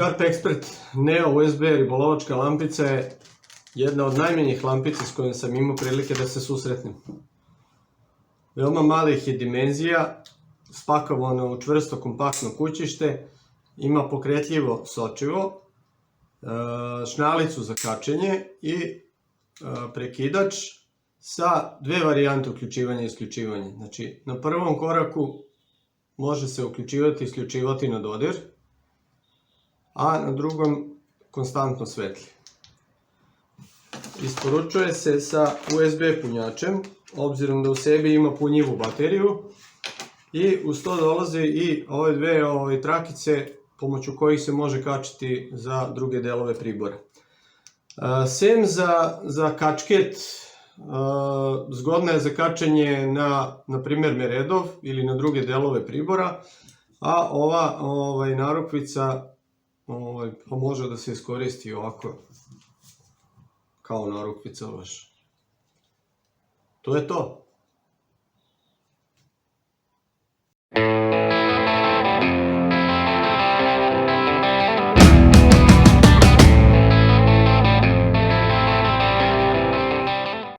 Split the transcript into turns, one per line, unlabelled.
Sharp Expert Neo USB ribolovačka lampica je jedna od najmanjih lampica s kojom sam imao prilike da se susretnem. Veoma malih je dimenzija, spakovana u čvrsto kompaktno kućište, ima pokretljivo sočivo, šnjalicu za kačenje i prekidač sa dve varijante uključivanja i isključivanja. Znači, na prvom koraku može se uključivati i isključivati na dodir, a na drugom konstantno svetli. Isporučuje se sa USB punjačem, obzirom da u sebi ima punjivu bateriju, i uz to dolaze i ove dve trakice pomoću kojih se može kačiti za druge delove pribora. Sem za kačket, zgodna je za kačenje na primjer meredov ili na druge delove pribora, a ova narukvica može da se iskoristi ovako kao narukvica baš. To je to.